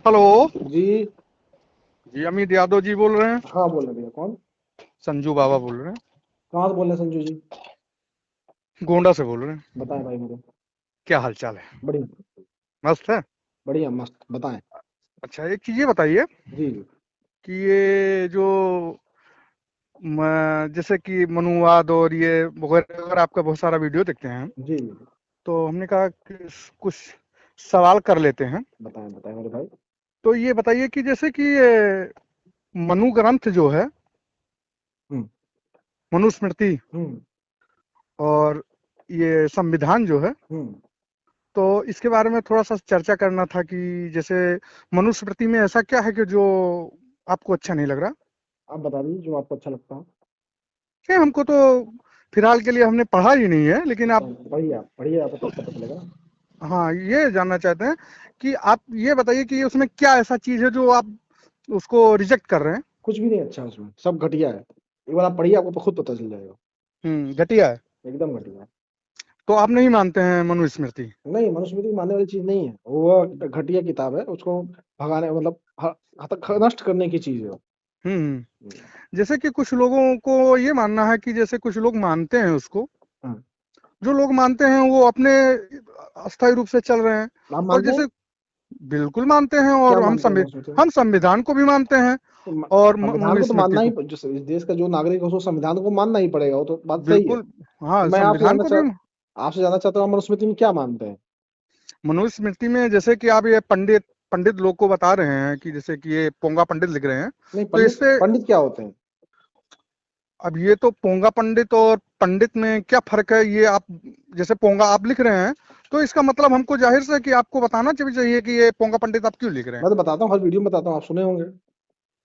Hello. जी। जी अमित यादव जी बोल रहे हैं। हाँ, बोल रहे भैया, कौन? संजू बाबा बोल रहे हैं। कहाँ से बोल रहे हैं संजू जी? गोंडा से बोल रहे हैं। बताएं भाई मेरे। क्या हाल चाल है? बढ़िया। मस्त है। बढ़िया मस्त, बताएं। अच्छा एक चीज ये बताइए जी जी। कि ये जो जैसे कि मनुवाद और ये वगैरह वगैरह आपका बहुत सारा वीडियो देखते हैं। जी जी। तो हमने कहा कि कुछ सवाल कर लेते हैं। बताएं बताएं मेरे भाई। तो ये बताइए कि जैसे कि ये मनु ग्रंथ जो है, हम्म। मनुस्मृति हम्म। और ये संविधान जो है, हम्म। तो इसके बारे में थोड़ा सा चर्चा करना था कि जैसे मनुस्मृति में ऐसा क्या है कि जो आपको अच्छा नहीं लग रहा? आप बता दीजिए जो आपको अच्छा लगता है। नहीं, हमको तो फिलहाल के लिए हमने पढ़ा ही नहीं है, लेकिन आप पढ़िए आप, पढ़िए आपको तब पता चलेगा ना। हाँ ये जानना चाहते हैं कि आप ये बताइए कि उसमें क्या ऐसा चीज है जो आप उसको रिजेक्ट कर रहे हैं? कुछ भी नहीं अच्छा है उसमें, सब घटिया है। एक बार आप पढ़िए, आपको खुद पता चल जाएगा। घटिया है। एकदम घटिया है। तो आप नहीं मानते हैं मनुस्मृति? नहीं, मनुस्मृति को मानने वाली चीज नहीं है वो। घटिया किताब है, उसको भगाने मतलब नष्ट करने की चीज है वो। जैसे कि कुछ लोगों को ये मानना है कि जैसे कुछ लोग मानते हैं उसको, हाँ। जो लोग मानते हैं वो अपने अस्थायी रूप से चल रहे हैं। आप और मानते हैं? जैसे बिल्कुल मानते हैं, क्या और मानते हैं मनुस्मृति में? हम संविधान को भी मानते हैं तो और संविधान को तो मनुस्मृति मानना ही को जिस इस देश का जो नागरिक है उसको संविधान को मानना ही पड़ेगा, वो तो बात सही है। बिल्कुल। हाँ, तो मैं संविधान को भी। आपसे जानना चाहता हूँ, आप मनुस्मृति में क्या मानते हैं? मनुस्मृति में जैसे कि आप ये पंडित पंडित लोग को बता रहे हैं कि जैसे कि ये पोंगा पंडित लिख रहे हैं, नहीं, तो पंडित इससे पंडित क्या होते हैं? अब ये तो पोंगा पंडित और पंडित में क्या फर्क है, ये आप जैसे पोंगा आप लिख रहे हैं, तो इसका मतलब हमको जाहिर से कि आपको बताना चाहिए कि ये पोंगा पंडित आप क्यों लिख रहे हैं। मैं तो बताता हूँ, हर वीडियो में बताता हूँ, आप सुने होंगे।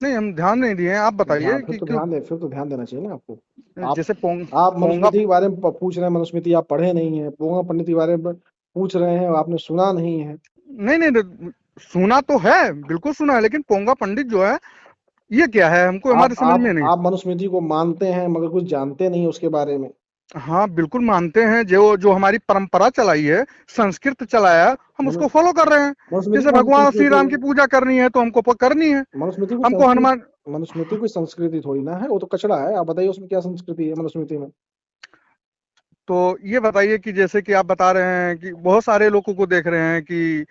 नहीं, हम ध्यान नहीं दिए हैं, आप ध्यान बताइए फिर कि तो क्यों। ध्यान दे फिर तो ध्यान देना चाहिए ना आपको। आप जैसे आप पोंगा मनुस्मृति के बारे में पूछ रहे हैं, मनुस्मृति आप पढ़े नहीं है, पोंगा पंडित के बारे में पूछ रहे हैं और आपने सुना नहीं है। नहीं नहीं नहीं, सुना तो है, बिल्कुल सुना है, लेकिन पोंगा पंडित जो है ये क्या है हमको आप हमारे समझ आप में नहीं। आप मनुस्मृति को मानते हैं मगर कुछ जानते नहीं उसके बारे में। हाँ बिल्कुल मानते हैं, जो जो हमारी परंपरा चलाई है, संस्कृत चलाया, हम मनु उसको फॉलो कर रहे हैं। मनुस्मृति जैसे कौन सी भगवान श्री संस्कृति राम है? की पूजा करनी है तो हमको करनी है। मनुस्मृति कोई हमको संस्कृत हनुमान मनुस्मृति कोई संस्कृति थोड़ी ना है, वो तो कचड़ा है। आप बताइए उसमें क्या संस्कृति है मनुस्मृति में? तो ये बताइए कि जैसे कि आप बता रहे हैं कि बहुत सारे लोगों को देख रहे हैं कि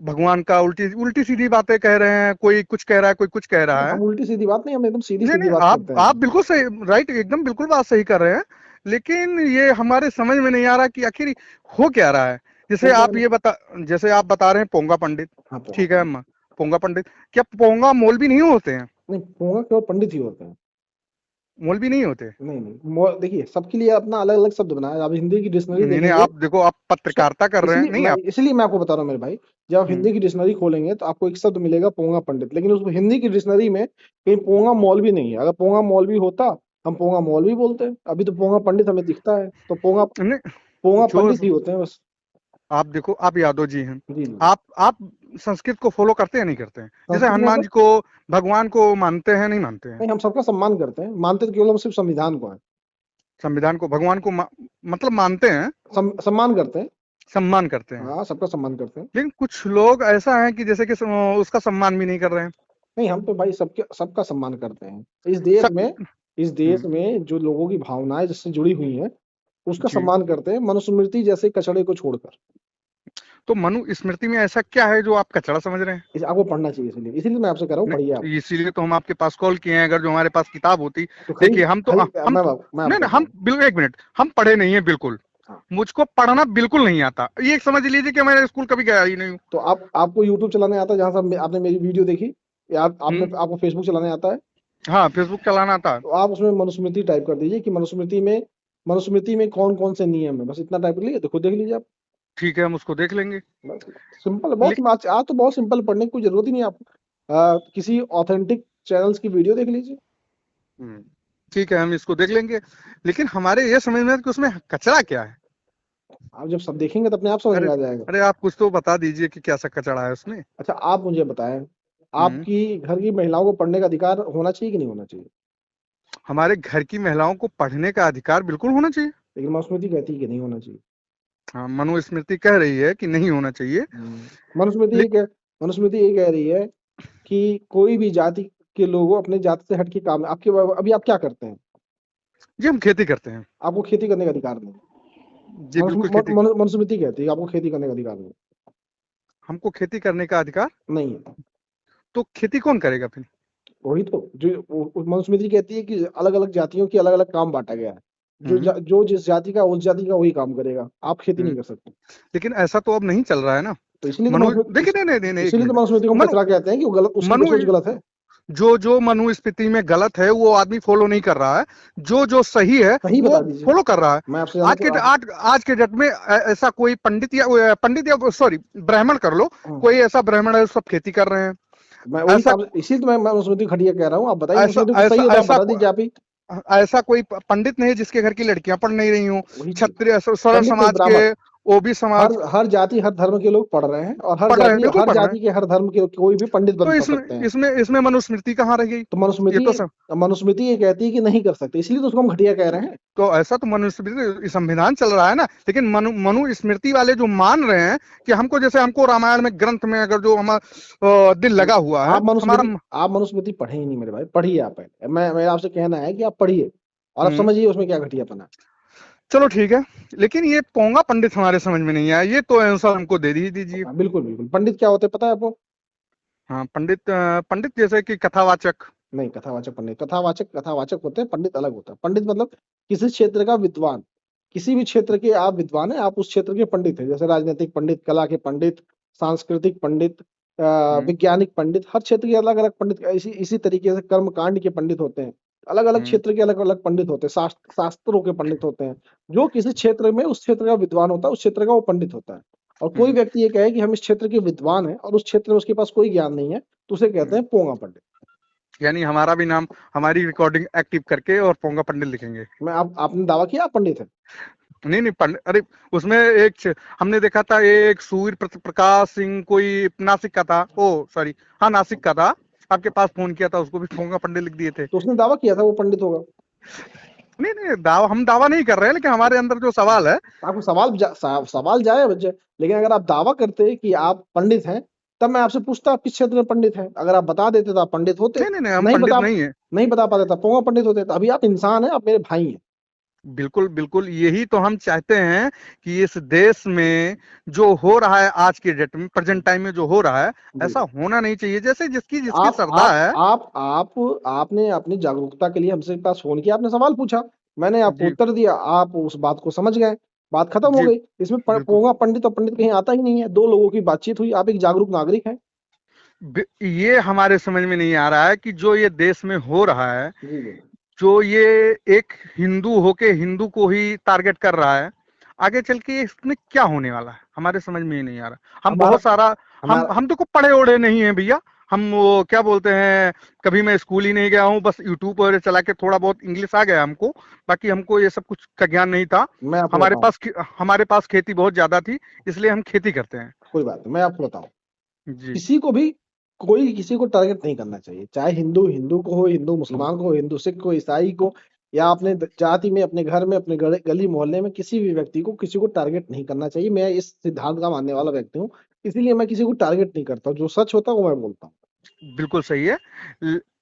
भगवान का उल्टी उल्टी सीधी बातें कह रहे हैं, कोई कुछ कह रहा है, कोई कुछ कह नहीं, रहा है। हम उल्टी सीधी बात नहीं, हम एकदम सीधी नहीं सीधी नहीं, बात करते आप हैं। बिल्कुल सही, राइट, एकदम बिल्कुल बात सही कर रहे हैं। लेकिन ये हमारे समझ में नहीं आ रहा कि आखिर हो क्या रहा है। वो जैसे क्या आप ये बता जैसे आप बता रहे हैं पोंगा पंडित, हाँ, पोहा ठीक है पंडित। अम्मा, पोंगा पंडित, क्या पोंगा मौलवी नहीं होते हैं? नहीं, पोहा केवल पंडित ही होते हैं। मौलवी नहीं होते? नहीं नहीं, देखिए सबके लिए अपना अलग अलग शब्द बनाया है। आप हिंदी की डिक्शनरी नहीं नहीं, देखेंगे। आप देखो, आप पत्रकारिता कर रहे हैं, नहीं आप। इसलिए मैं आपको बता रहा हूँ मेरे भाई। जब आप हम्म, हिंदी की डिक्शनरी खोलेंगे तो आपको एक शब्द मिलेगा पोंगा पंडित, लेकिन उस हिंदी की डिक्शनरी में कहीं पोंगा मौलवी नहीं है। अगर पोंगा मौलवी होता, हम पोंगा मौलवी बोलते हैं। अभी तो पोंगा पंडित हमें दिखता है, तो पोंगा नहीं, पोंगा जो पंडित ही होते हैं बस। आप देखो, आप यादव जी हैं, जी जी। आप संस्कृत को फॉलो करते हैं नहीं करते हैं? जैसे संस्कृत हनुमान मतलब? जी को, भगवान को मानते हैं नहीं मानते हैं? नहीं, हम सबका सम्मान करते हैं, मानते तो केवल हम सिर्फ संविधान को है। संविधान को, भगवान को मतलब मानते हैं, सम्मान करते हैं। सम्मान करते हैं। हाँ, सबका सम्मान करते हैं। लेकिन कुछ लोग ऐसा है कि जैसे कि उसका सम्मान भी नहीं कर रहे हैं। नहीं, हम तो भाई सबके सबका सम्मान करते हैं। इस देश हम्म, में जो लोगों की भावनाएं जिससे जुड़ी हुई हैं उसका जी। सम्मान करते हैं, मनुस्मृति जैसे कचड़े को छोड़कर। तो मनु स्मृति में ऐसा क्या है जो आप कचरा समझ रहे हैं? इसे आपको पढ़ना चाहिए, इसलिए मैं आपसे कह रहा हूँ, पढ़िए आप। नहीं, इसीलिए तो हम आपके पास कॉल किए हैं, अगर जो हमारे पास किताब होती। तो देखिए खरीद हम तो खरीद हम मैं आपको नहीं नहीं, कहता हम हूँ। बिल्कुल, एक मिनट, हम पढ़े नहीं है बिल्कुल। हाँ। मुझको पढ़ना बिल्कुल नहीं आता, ये समझ लीजिए कि मैं स्कूल कभी गया ही नहीं हूँ। तो आपको यूट्यूब चलाने आता है जहाँ से आपने मेरी वीडियो देखी? या हम्म, आपको फेसबुक चलाने आता है? हाँ फेसबुक चलाना आता। तो आप उसमें मनुस्मृति टाइप कर दीजिए कि मनुस्मृति में कौन कौन से नियम है, बस इतना टाइप कर लीजिए तो खुद देख लीजिए आप। ठीक है, हम उसको देख लेंगे। बस। सिंपल, बहुत आज तो बहुत सिंपल, पढ़ने की कोई जरूरत ही नहीं है आपको। किसी ऑथेंटिक चैनल्स की वीडियो देख लीजिए। हम्म, ठीक है, हम इसको देख लेंगे। लेकिन हमारे ये समझ में है कि उसमें कचरा क्या है। आप जब सब देखेंगे तो अपने आप समझ अरे, में आ जाएगा। अरे आप कुछ तो बता दीजिए कि क्या सा कचरा है उसमें। अच्छा, आप मुझे बताएं, हम्म, आपकी घर की महिलाओं को पढ़ने का अधिकार होना चाहिए कि नहीं होना चाहिए? हमारे घर की महिलाओं को पढ़ने का अधिकार बिल्कुल होना चाहिए। लेकिन मनुस्मृति कहती है कि नहीं होना चाहिए। हाँ, मनुस्मृति कह रही है कि नहीं होना चाहिए। मनुस्मृति ले, एक है, मनुस्मृति ये कह रही है कि कोई भी जाति के लोगों अपने जाति से हट के काम, आपके अभी आप क्या करते हैं? जी हम खेती करते हैं। आपको खेती करने का अधिकार नहीं। जी बिल्कुल खेती। मनुस्मृति कहती है आपको खेती करने का अधिकार नहीं। हमको खेती करने का अधिकार नहीं है। तो खेती कौन करेगा फिर? वही तो जो मनुस्मृति कहती है कि अलग अलग जातियों की अलग अलग काम बांटा गया है। हम्म जो जिस जाति का, उस जाति का वही काम करेगा। आप खेती नहीं हम्म। कर सकते। लेकिन ऐसा तो अब नहीं चल रहा है ना। तो इसलिए तो मनु मनुस्मृति देखिए, नहीं नहीं नहीं नहीं, एक इसीलिए तो मिनट। मनुस्मृति को हम मनु कचरा कहते हैं कि वो गलत, उसकी मनु सोच गलत है। जो जो मनुस्मृति में गलत है वो आदमी फॉलो नहीं कर रहा है, जो जो सही है सही वो बता दीजिए। फॉलो कर रहा है। मैं आपसे जानना चाहूँ आप। आज के डेट में ऐसा कोई पंडित या सॉरी ब्राह्मण कर लो, हाँ, कोई ऐसा ब्राह्मण है सब खेती कर रहे हैं? मैं वही तो ऐसा आप, इसीलिए तो मैं मनुस्मृति खटिया कह रहा हूँ। आप बताइए ऐसा मनुस्मृति को ऐसा सही हो तो आप ऐसा बता दीजिए आप ही। ऐसा कोई पंडित नहीं जिसके घर की लड़कियां पढ़ नहीं रही हूँ। वही चीज, क्षत्रिय सरल पंडित नहीं, समाज ब्राह्मण। के, ओबी समाज हर जाति हर धर्म के लोग पढ़ रहे हैं, और पढ़ रहे हैं, बिल्कुल हर पढ़ रहे हैं। जाति के हर धर्म के कोई भी पंडित तो बन इसमें सकते हैं। इसमें इसमें मनुस्मृति कहाँ रह गई? तो ये तो मनुस्मृति ये कहती है कि नहीं कर सकते, इसलिए तो उसको हम घटिया कह रहे हैं। तो ऐसा तो मनुस्मृति संविधान चल रहा है ना, लेकिन मनुस्मृति वाले जो मान रहे हैं कि हमको, जैसे हमको रामायण में ग्रंथ में अगर जो हमारा दिल लगा हुआ है हमारा। आप मनुस्मृति पढ़े ही नहीं मेरे भाई, पढ़िए आप पहले। मेरा आपसे कहना है कि आप पढ़िए और आप हम्म समझिए उसमें क्या घटियापना है। चलो ठीक है, लेकिन ये पोंगा पंडित हमारे समझ में नहीं आया, ये तो आंसर हमको दे दीजिए। हाँ, बिल्कुल बिल्कुल। पंडित क्या होते हैं पता है आपको? हाँ पंडित जैसे कि कथावाचक। नहीं, कथावाचक पंडित, कथावाचक होते हैं, पंडित अलग होता है। पंडित मतलब किसी क्षेत्र का विद्वान। किसी भी क्षेत्र के आप विद्वान हैं, आप उस क्षेत्र के पंडित हैं। जैसे राजनीतिक पंडित, कला के पंडित, सांस्कृतिक पंडित, हम्म वैज्ञानिक पंडित, हर क्षेत्र के अलग अलग पंडित। इसी तरीके से कर्म कांड के पंडित होते हैं। अलग अलग हम्म क्षेत्र के अलग अलग पंडित होते हैं। शास्त्रों के पंडित होते हैं। जो किसी क्षेत्र में उस क्षेत्र का विद्वान होता है, उस क्षेत्र का वो पंडित होता है। और कोई हम्म व्यक्ति ये कहे कि हम इस क्षेत्र के विद्वान हैं और उस क्षेत्र में उसके पास कोई ज्ञान नहीं है, तो उसे कहते हम्म। हैं पोंगा पंडित। यानी हमारा भी नाम, हमारी रिकॉर्डिंग एक्टिव करके और पोंगा पंडित लिखेंगे। आपने दावा किया आप पंडित हैं? नहीं नहीं पंडित, अरे उसमें हमने देखा था एक सूर्य प्रकाश सिंह कोई नासिक का था, ओ सॉरी हाँ नासिक का था, आपके पास फोन किया था, उसको भी पोंगा पंडित लिख दिए थे। तो उसने दावा किया था वो पंडित होगा। नहीं नहीं हम दावा नहीं कर रहे हैं, लेकिन हमारे अंदर जो सवाल है। आपको सवाल जाए बच्चे, लेकिन अगर आप दावा करते कि आप पंडित हैं, तब मैं आपसे पूछता आप किस क्षेत्र में पंडित हैं। अगर आप बता देते तो आप पंडित होते। नहीं नहीं नहीं हम पंडित नहीं है। नहीं बता पाते तो पोंगा पंडित होते। तो अभी आप इंसान हैं, आप मेरे भाई हैं। बिल्कुल बिल्कुल, यही तो हम चाहते हैं कि इस देश में जो हो रहा है आज के डेट में, प्रेजेंट टाइम में जो हो रहा है, ऐसा होना नहीं चाहिए। जैसे जिसकी जिसकी श्रद्धा है। आपने अपनी जागरूकता के लिए हमसे पास फोन किया, आपने सवाल पूछा, मैंने आपको जी उत्तर दिया, आप उस बात को समझ गए, बात खत्म हो जी गई। इसमें बिल्कुल। पोंगा पंडित और पंडित कहीं आता ही नहीं है। दो लोगों की बातचीत हुई, आप एक जागरूक नागरिक हैं। ये हमारे समझ में नहीं आ रहा है कि जो ये देश में हो रहा है, जी जी। जो ये एक हिंदू होके हिंदू को ही टारगेट कर रहा है, आगे चल के इसमें क्या होने वाला है हमारे समझ में ही नहीं आ रहा। हम हमारा बहुत सारा, हमारा हम तो को पढ़े ओढ़े नहीं है भैया। हम वो क्या बोलते हैं, कभी मैं स्कूल ही नहीं गया हूँ, बस यूट्यूब पर चला के थोड़ा बहुत इंग्लिश आ गया हमको, बाकी हमको ये सब कुछ का ज्ञान नहीं था। मैं आपको बताऊं, हमारे पास खेती बहुत ज्यादा थी, इसलिए हम खेती करते हैं। कोई बात नहीं, मैं आपको बताऊं, जी किसी को भी, कोई किसी को टारगेट नहीं करना चाहिए। चाहे हिंदू हिंदू को हो, हिंदू मुसलमान को हो, हिंदू सिख को, ईसाई को, या अपने जाति में, अपने घर में, अपने गली मोहल्ले में किसी भी व्यक्ति को, किसी को टारगेट नहीं करना चाहिए। मैं इस सिद्धांत का मानने वाला व्यक्ति हूँ, इसीलिए मैं किसी को टारगेट नहीं करता। जो सच होता है वो मैं बोलता हूँ। बिल्कुल सही है।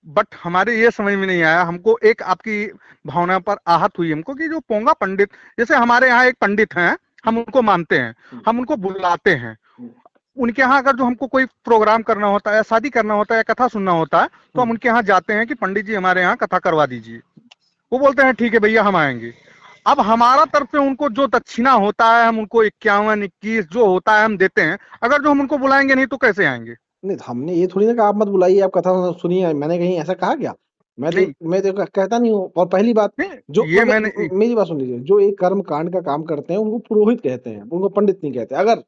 बट हमारे ये समझ में नहीं आया, हमको एक आपकी भावना पर आहत हुई हमको कि जो पोंगा पंडित, जैसे हमारे यहाँ एक पंडित हैं, हम उनको मानते हैं, हम उनको बुलाते हैं। उनके यहाँ अगर जो हमको कोई प्रोग्राम करना होता है, या शादी करना होता है, या कथा सुनना होता है, तो हम उनके यहाँ जाते हैं कि पंडित जी हमारे यहाँ कथा करवा दीजिए। वो बोलते हैं ठीक है भैया हम आएंगे। अब हमारा तरफ से उनको जो दक्षिणा होता है, हम उनको 51-21 जो होता है हम देते हैं। अगर जो हम उनको बुलाएंगे नहीं तो कैसे आएंगे? नहीं, हमने ये थोड़ी ना कहा आप मत बुलाइए, आप कथा सुनिए। मैंने कहीं ऐसा कहा क्या? नहीं मैं तो कहता नहीं हूँ। और पहली बात, नहीं जो ये मैंने मेरी बात सुन लीजिए, जो एक कर्म कांड का काम करते हैं उनको पुरोहित कहते हैं, उनको पंडित नहीं कहते। अगर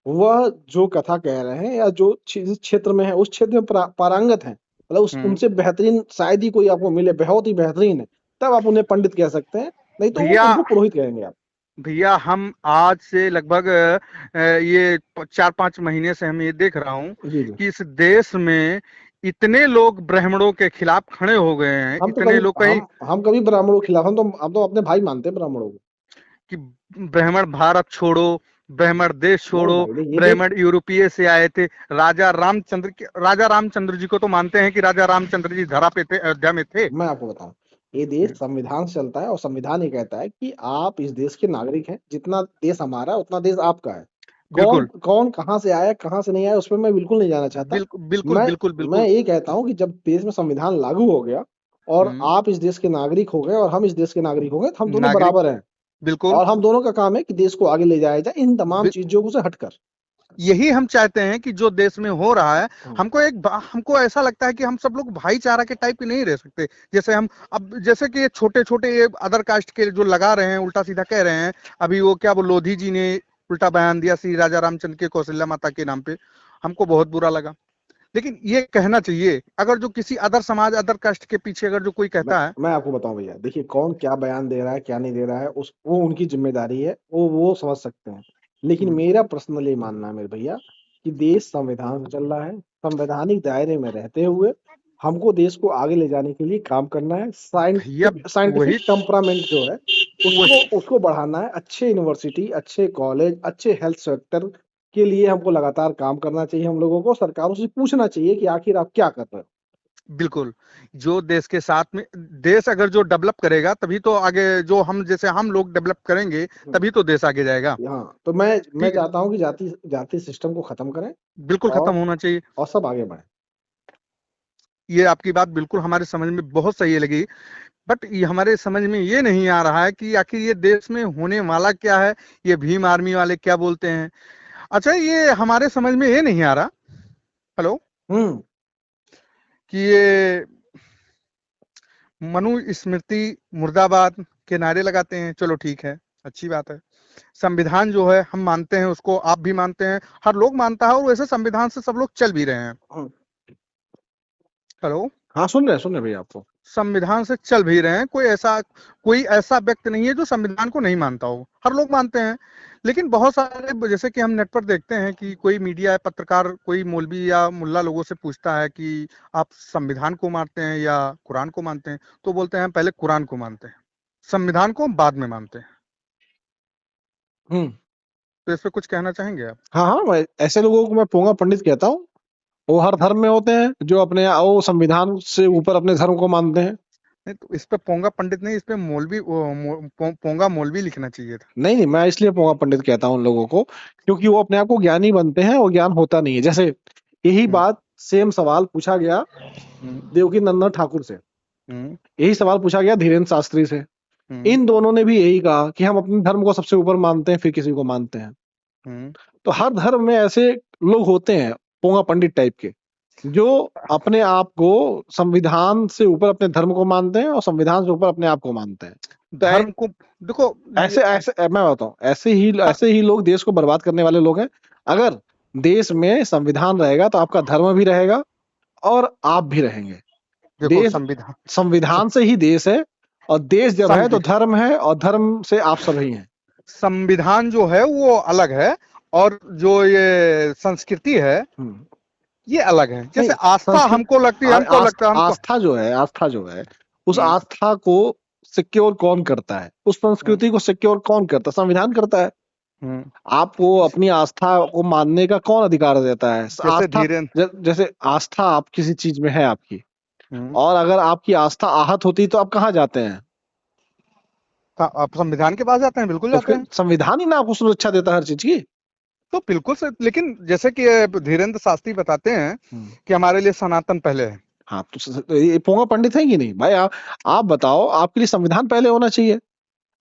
वह जो कथा कह रहे हैं, या जो जिस क्षेत्र में है उस क्षेत्र में पारंगत है, मतलब उनसे बेहतरीन शायद ही कोई आपको मिले, बहुत ही बेहतरीन है, तब आप उन्हें पंडित कह सकते हैं। नहीं तो भैया उनको पुरोहित कहेंगे आप। भैया हम आज से लगभग ये 4-5 महीने से हम ये देख रहा हूँ जी जी। कि इस देश में इतने लोग ब्राह्मणों के खिलाफ खड़े हो गए हैं, इतने लोग कहीं हम कभी ब्राह्मणों के खिलाफ, हम तो अपने भाई मानते हैं ब्राह्मणों को। कि ब्राह्मण भारत छोड़ो, ब्राह्मण देश नहीं छोड़ो, भाई नहीं, ये देख, ब्राह्मण यूरोपीय से आए थे। राजा रामचंद्र जी को तो मानते हैं कि राजा रामचंद्र जी धरा पे थे, अयोध्या में थे। मैं आपको बताऊं, ये देश संविधान से चलता है और संविधान ये कहता है कि आप इस देश के नागरिक हैं, जितना देश हमारा है उतना देश आपका है। कौन बिल्कुल कौन कहाँ से आया कहाँ से नहीं आया उस पर मैं बिल्कुल नहीं जाना चाहता। बिल्कुल बिल्कुल मैं बिल्कुल मैं बिल्कुल। ये कहता हूँ कि जब देश में संविधान लागू हो गया और हम्म, आप इस देश के नागरिक हो गए और हम इस देश के नागरिक हो गए, तो हम दोनों नागरिक, बराबर हैं। बिल्कुल। और हम दोनों का काम है कि देश को आगे ले जाया जाए इन तमाम बि- चीजों को से हटकर। यही हम चाहते हैं कि जो देश में हो रहा है, हम्म, हमको ऐसा लगता है कि हम सब लोग भाईचारा के टाइप के नहीं रह सकते। जैसे हम अब, जैसे कि ये छोटे छोटे ये अदर कास्ट के जो लगा रहे हैं, उल्टा सीधा कह रहे हैं। अभी वो क्या, वो लोधी जी ने उल्टा बयान दिया श्री राजा रामचंद्र के कौशल्या माता के नाम पे, हमको बहुत बुरा लगा। लेकिन ये कहना चाहिए, अगर जो किसी अदर समाज, अदर कास्ट के पीछे अगर जो कोई मैं कहता है। मैं आपको बताऊं भैया, देखिए कौन क्या बयान दे रहा है क्या नहीं दे रहा है, उस वो उनकी जिम्मेदारी है, वो समझ सकते हैं। लेकिन हम्म, मेरा पर्सनली ये मानना है मेरे भैया कि देश संविधान से चल रहा है, संवैधानिक दायरे में रहते हुए हमको देश को आगे ले जाने के लिए काम करना है। भैया साइंटिफिक वही टेम्परामेंट जो है उसको वही उसको बढ़ाना है। अच्छे यूनिवर्सिटी, अच्छे कॉलेज, अच्छे हेल्थ सेक्टर के लिए हमको लगातार काम करना चाहिए। हम लोगों को सरकारों से पूछना चाहिए कि आखिर आप क्या कर रहे हो। बिल्कुल। जो देश के साथ में, देश अगर जो डेवलप करेगा तभी तो आगे, जो हम जैसे हम लोग डेवलप करेंगे तभी तो देश आगे जाएगा। हाँ, तो मैं ठीक है, चाहता हूँ कि जाति जाति सिस्टम को खत्म करें बिल्कुल खत्म और होना चाहिए। और सब आगे बढ़े। ये आपकी बात बिल्कुल हमारे समझ में बहुत सही लगी। बट ये हमारे समझ में ये नहीं आ रहा है कि आखिर ये देश में होने वाला क्या है। ये भीम आर्मी वाले क्या बोलते हैं। अच्छा, ये हमारे समझ में ये नहीं आ रहा, हेलो, हम्म। कि ये मनु स्मृति मुर्दाबाद के नारे लगाते हैं। चलो ठीक है, अच्छी बात है। संविधान जो है हम मानते हैं, उसको आप भी मानते हैं, हर लोग मानता है, और वैसे संविधान से सब लोग चल भी रहे हैं। हम्म। हेलो, हाँ, सुन रहे भैया आपको। संविधान से चल भी रहे हैं। कोई ऐसा व्यक्ति नहीं है जो संविधान को नहीं मानता हो, हर लोग मानते हैं। लेकिन बहुत सारे, जैसे कि हम नेट पर देखते हैं कि कोई मीडिया पत्रकार, कोई मौलवी या मुल्ला लोगों से पूछता है कि आप संविधान को मानते हैं या कुरान को मानते हैं, तो बोलते हैं हम पहले कुरान को मानते हैं, संविधान को हम बाद में मानते हैं। हम्म। तो इस पे कुछ कहना चाहेंगे आप? हाँ हाँ, मैं ऐसे लोगों को मैं पोंगा पंडित कहता हूँ। वो हर धर्म में होते हैं जो अपने वो संविधान से ऊपर अपने धर्म को मानते हैं। नहीं, तो इस पे पोंगा पंडित नहीं, इस पे मौलवी, पोंगा मौलवी लिखना चाहिए था। नहीं नहीं, मैं इसलिए पोंगा पंडित कहता हूँ उन लोगों को क्योंकि वो अपने आप को ज्ञानी बनते हैं और ज्ञान होता नहीं है। जैसे यही हम्म, बात सेम सवाल पूछा गया हम्म, देवकी नंदन ठाकुर से, हम्म, यही सवाल पूछा गया धीरेन्द्र शास्त्री से। हम्म, इन दोनों ने भी यही कहा कि हम अपने धर्म को सबसे ऊपर मानते हैं फिर किसी को मानते हैं। हम्म। तो हर धर्म में ऐसे लोग होते हैं पोंगा पंडित टाइप के जो अपने आप को संविधान से ऊपर अपने धर्म को मानते हैं और संविधान से ऊपर अपने आप को मानते हैं। तो धर्म को देखो, ऐसे ऐसे मैं बताऊं, ऐसे ही लोग देश को बर्बाद करने वाले लोग हैं। अगर देश में संविधान रहेगा तो आपका धर्म भी रहेगा और आप भी रहेंगे। देखो देश संविधान, संविधान से ही देश है और देश जब है तो संवि, धर्म है और धर्म से आप सभी हैं। संविधान जो है वो अलग है, और जो ये संस्कृति है हम्म। ये अलग है। जैसे नहीं, आस्था संस्कृत हमको लगती है, हमको आस्था जो है उस हम्म, आस्था को सिक्योर कौन करता है, उस हम्म, संस्कृति को सिक्योर कौन करता है? संविधान करता है। हम्म। आपको अपनी आस्था को मानने का कौन अधिकार देता है? जैसे आस्था, धीरेन्द्र, जैसे आस्था आप किसी चीज में है आपकी, हम्म, और अगर आपकी आस्था आहत होती तो आप कहाँ जाते हैं? आप संविधान के पास जाते हैं, बिल्कुल तो जाते फिर हैं। संविधान ही ना आपको सुरक्षा देता है हर चीज की। तो बिल्कुल से, लेकिन जैसे कि धीरेन्द्र शास्त्री बताते हैं हम्म। कि हमारे लिए सनातन पहले है। हाँ, तो ये पोंगा पंडित है कि नहीं भाई? आप बताओ, आपके लिए संविधान पहले होना चाहिए,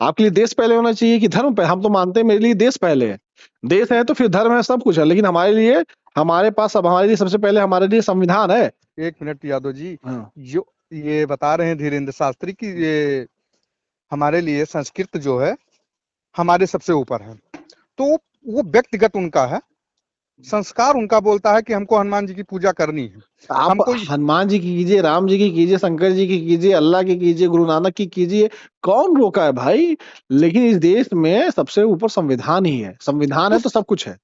आपके लिए देश पहले होना चाहिए कि धर्म पहले? हम तो मानते हैं मेरे लिए देश पहले है। देश है तो फिर धर्म है, सब कुछ है, लेकिन हमारे लिए, हमारे पास अब हमारे लिए सबसे पहले हमारे लिए संविधान है। एक मिनट यादव जी, हाँ। जो ये बता रहे हैं धीरेन्द्र शास्त्री कि ये हमारे लिए संस्कृत जो है हमारे सबसे ऊपर है, तो वो व्यक्तिगत उनका है। संस्कार उनका बोलता है कि हमको हनुमान जी की पूजा करनी है। आप हमको हनुमान जी की कीजिए, राम जी की कीजिए, शंकर जी की कीजिए, अल्लाह की कीजिए, गुरु नानक की कीजिए, कौन रोका है भाई? लेकिन इस देश में सबसे ऊपर संविधान ही है। संविधान तो है तो सब कुछ है।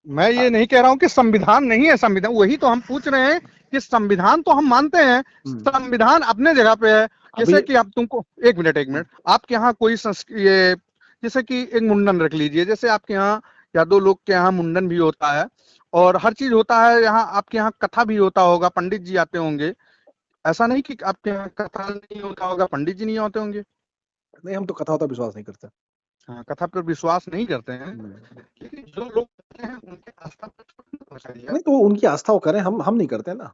मैं ये नहीं कह रहा हूं कि संविधान नहीं है, संविधान, वही तो हम पूछ रहे हैं कि संविधान तो हम मानते हैं, हम्म। संविधान अपने जगह पे है। अभी जैसे कि आप तुमको, एक मिनट, आपके यहाँ कोई ये जैसे कि एक मुंडन रख लीजिए, जैसे आपके यहाँ यादव लोग के यहाँ मुंडन भी होता है और हर चीज होता है। यहाँ आपके यहाँ कथा भी होता होगा, पंडित जी आते होंगे। ऐसा नहीं कि आपके यहाँ कथा नहीं होता होगा, पंडित जी नहीं आते होंगे। नहीं, हम तो कथा होता विश्वास नहीं करते। हाँ, कथा पर विश्वास नहीं करते हैं, नहीं, लेकिन जो लोग करते हैं उनके आस्था पर छोड़ मत पहुंचाइए आप। तो उनकी आस्था वो करें, हम नहीं करते ना।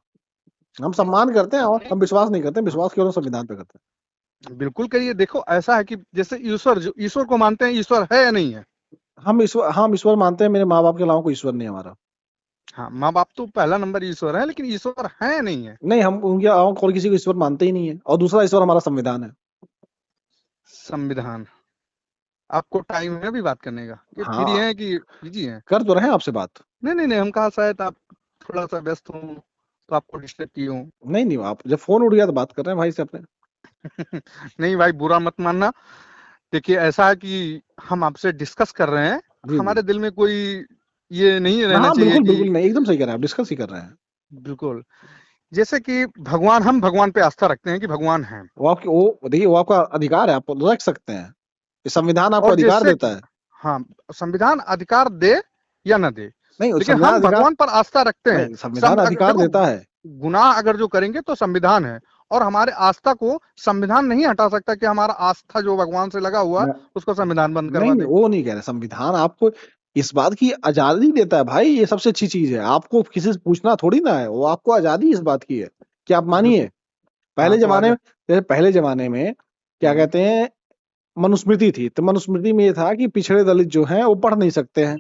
हम सम्मान करते हैं और नहीं, हम विश्वास नहीं करते, हाँ, विश्वास केवल संविधान पे करते बिल्कुल करिए। देखो ऐसा है कि जैसे ईश्वर को मानते हैं, ईश्वर है या नहीं है? हैं। हम ईश्वर मानते हैं, मेरे माँ बाप के अलावा कोई ईश्वर नहीं है हमारा। हाँ, माँ बाप तो पहला नंबर ईश्वर है, लेकिन ईश्वर है या नहीं है? नहीं, हम उनके अलावा और किसी को ईश्वर मानते ही नहीं है। और दूसरा ईश्वर हमारा संविधान है। संविधान। आपको टाइम है अभी बात करने का, ये फ्री हाँ, है कि बिजी है? कर तो रहे हैं आपसे बात। नहीं नहीं नहीं, हम कहा शायद आप थोड़ा सा व्यस्त हो तो आपको डिस्टर्ब किए हूँ। नहीं नहीं, आप जब फोन उठ गया तो बात कर रहे हैं भाई से अपने। नहीं भाई, बुरा मत मानना। देखिए ऐसा है कि हम आपसे डिस्कस कर रहे हैं, जी जी। हमारे दिल में कोई ये नहीं रहना हाँ, चाहिए बिल्कुल कि। बिल्कुल नहीं, एकदम सही कर रहे हैं आप, डिस्कस ही कर रहे हैं। बिल्कुल। जैसे कि भगवान, हम भगवान पे आस्था रखते हैं कि भगवान है। वो देखिए, वो आपका अधिकार है, आप रख सकते हैं। ये संविधान आपको और अधिकार जैसे देता कि है। हाँ, संविधान अधिकार दे या न दे, नहीं, लेकिन संविधान हम अधिकार। भगवान पर आस्था रखते हैं। नहीं, संविधान अधिकार देखो, देता है। गुनाह अगर जो करेंगे तो संविधान है, और हमारे आस्था को संविधान नहीं हटा सकता कि हमारा आस्था जो भगवान से लगा हुआ मैं उसको संविधान बंद नहीं करवा नहीं, दे। वो नहीं कह रहे। संविधान आपको इस बात की आजादी देता है भाई, ये सबसे अच्छी चीज है। आपको किसी से पूछना थोड़ी ना है, वो आपको आजादी इस बात की है कि आप मानिए। बिल्कुल। हाँ पहले तो जमाने आजा। में, जैसे पहले जमाने में क्या हम्म, कहते हैं, मनुस्मृति थी। तो मनुस्मृति में ये था कि पिछड़े दलित जो हैं वो पढ़ नहीं सकते हैं।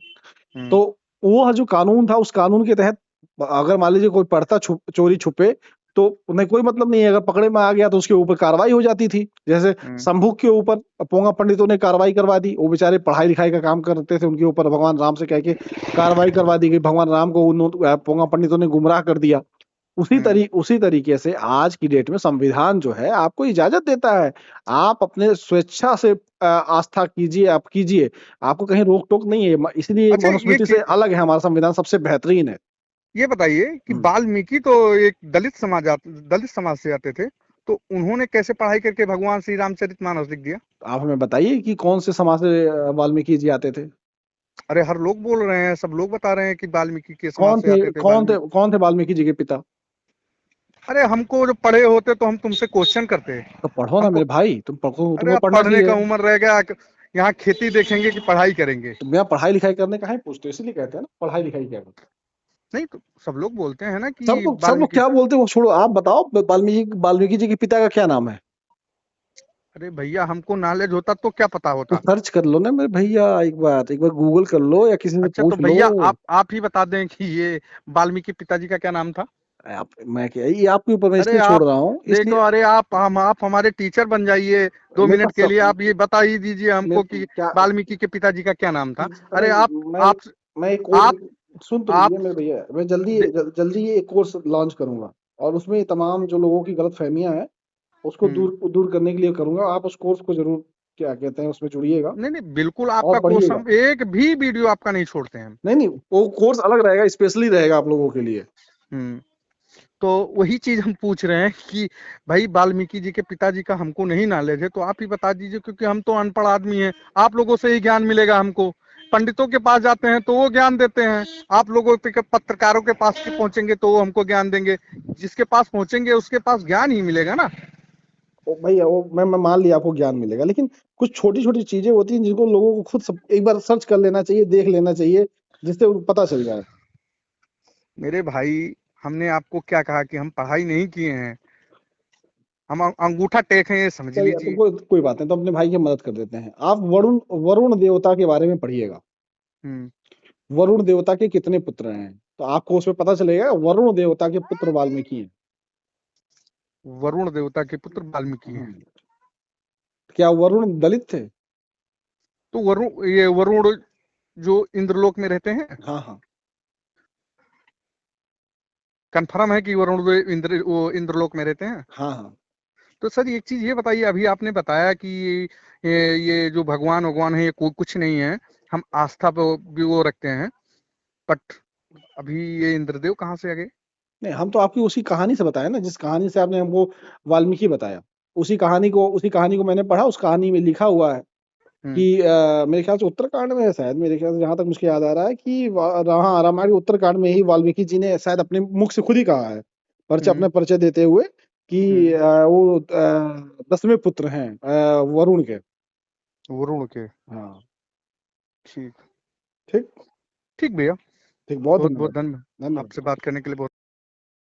हम्म, तो वो जो कानून था, उस कानून के तहत अगर मान लीजिए कोई पढ़ता चोरी छुपे, तो उन्हें कोई मतलब नहीं है। अगर पकड़े में आ गया तो उसके ऊपर कार्रवाई हो जाती थी। जैसे हम्म, शंभू के ऊपर पोंगा पंडितों ने कार्रवाई करवा दी। वो बेचारे पढ़ाई लिखाई का काम करते थे, उनके ऊपर भगवान राम से कह के कार्रवाई करवा दी गई। भगवान राम को पोंगा पंडितों ने गुमराह कर दिया। हम्म। उसी तरीके से आज की डेट में संविधान जो है आपको इजाजत देता है। आप अपने स्वेच्छा से आस्था कीजिए, आप कीजिए। आपको कहीं रोक टोक नहीं है। इसलिए अच्छा मनुस्मृति से अलग है, हमारा संविधान सबसे बेहतरीन है। ये बताइए कि हम्म। वाल्मीकि तो एक दलित समाज से आते थे, तो उन्होंने कैसे पढ़ाई करके भगवान श्री रामचरितमानस लिख दिया? आप हमें बताइए कि कौन से समाज से वाल्मीकि जी आते थे। अरे हर लोग बोल रहे हैं, सब लोग बता रहे हैं कि वाल्मीकि के समाज से आते थे वाल्मीकि। कौन थे वाल्मीकि जी के पिता। अरे हमको जो पढ़े होते तो हम तुमसे क्वेश्चन करते। तो पढ़ो ना हमको, मेरे भाई, अरे तुमको अब पढ़ना पढ़ने का चाहिए। उम्र रह गया, यहाँ खेती देखेंगे कि पढ़ाई करेंगे? तो मैं पढ़ाई लिखाई करने का है पूछते, इसीलिए कहते हैं ना पढ़ाई लिखाई क्या करते हैं। नहीं तो सब लोग बोलते हैं ना कि सब लोग वाल्मीकि। क्या बोलते हैं वो छोड़ो, आप बताओ वाल्मीकि जी के पिता का क्या नाम है। अरे भैया, हमको नॉलेज होता तो क्या पता तो होता। सर्च कर लो ना मेरे भैया, एक बार गूगल कर लो या किसी से अच्छा तो पूछ लो। भैया, आप ही बता दें कि ये वाल्मीकि पिताजी का क्या नाम था? मैं क्या, ये आपके ऊपर मैं अरे इसलिए छोड़ आप रहा हूँ, देखो, इसलिए अरे आप हमारे टीचर बन जाइए। दो मेरे मिनट पास के लिए आप ये बता ही दीजिए हमको मेरे कि क्या। वाल्मीकि के पिताजी का क्या नाम था। अरे अरे मैं आप मैं एक आप कोर्स सुन तो आप लीजिए मेरे भैया, मैं दे- जल्दी ये एक कोर्स लॉन्च करूंगा। और उसमें तमाम जो लोगों की गलत फहमियां हैं उसको हम्म, दूर करने के लिए करूंगा। आप उस कोर्स को जरूर, क्या कहते हैं, उसमें जुड़िएगा नहीं नहीं, बिल्कुल और आपका कोर्स, पढ़िएगा। हम एक भी वीडियो आपका नहीं छोड़ते हैं। नहीं नहीं, वो कोर्स अलग रहेगा, स्पेशली रहेगा आप लोगों के लिए। हम्म। तो वही चीज हम पूछ रहे हैं कि भाई वाल्मीकि जी के पिताजी का हमको नहीं नॉलेज है, तो आप ही बता दीजिए, क्योंकि हम तो अनपढ़ आदमी हैं। आप लोगों से ही ज्ञान मिलेगा हमको। पंडितों के पास जाते हैं तो वो ज्ञान देते हैं, आप लोगों के पत्रकारों के पास भी पहुंचेंगे तो वो हमको ज्ञान देंगे। जिसके पास पहुंचेंगे उसके पास ज्ञान ही मिलेगा ना। भैया वो मैं मान लिया आपको ज्ञान मिलेगा, लेकिन कुछ छोटी छोटी चीजें होती हैं जिनको लोगों को एक बार सर्च कर लेना चाहिए, देख लेना चाहिए, जिससे उनको पता चल जाए। मेरे भाई, हमने आपको क्या कहा कि हम पढ़ाई नहीं किए हैं, हम अंगूठा टेक हैं, ये समझ चलिए, तो लीजिए। कोई बात नहीं, तो अपने भाई की मदद कर देते हैं। आप वरुण देवता के बारे में पढ़िएगा। हम्म। वरुण देवता के कितने पुत्र हैं, तो आपको उसमें पता चलेगा वरुण देवता के पुत्र वाल्मीकि हैं। वरुण देवता के पुत्र वाल्मीकि हैं। हम्म। क्या वरुण दलित थे। तो वरुण जो इंद्रलोक में रहते हैं, हाँ हाँ। कंफर्म है कि वरुण वो इंद्रलोक में रहते हैं? हाँ हाँ। तो सर एक चीज ये बताइए, अभी आपने बताया कि ये जो भगवान है ये कुछ नहीं है, हम आस्था पे भी वो रखते हैं, बट अभी ये इंद्रदेव कहाँ से आ गए? नहीं, हम तो आपकी उसी कहानी से बताया ना, जिस कहानी से आपने हमको वाल्मीकि बताया। उसी कहानी को मैंने पढ़ा, उस कहानी में लिखा हुआ है कि मेरे ख्याल से उत्तराखंड में है शायद, मेरे ख्याल से जहां तक मुझे याद आ रहा है कि हाँ, रामायण के उत्तरकांड में ही वाल्मीकि जी ने शायद अपने मुख से खुद ही कहा है परिचय, अपने परिचय देते हुए कि वो 10वें पुत्र हैं वरुण के। वरुण के। हाँ ठीक। ठीक ठीक भैया, ठीक, बहुत बहुत बहुत धन्यवाद। धन्यवाद धन्यवाद। आपसे बात करने के लिए। बहुत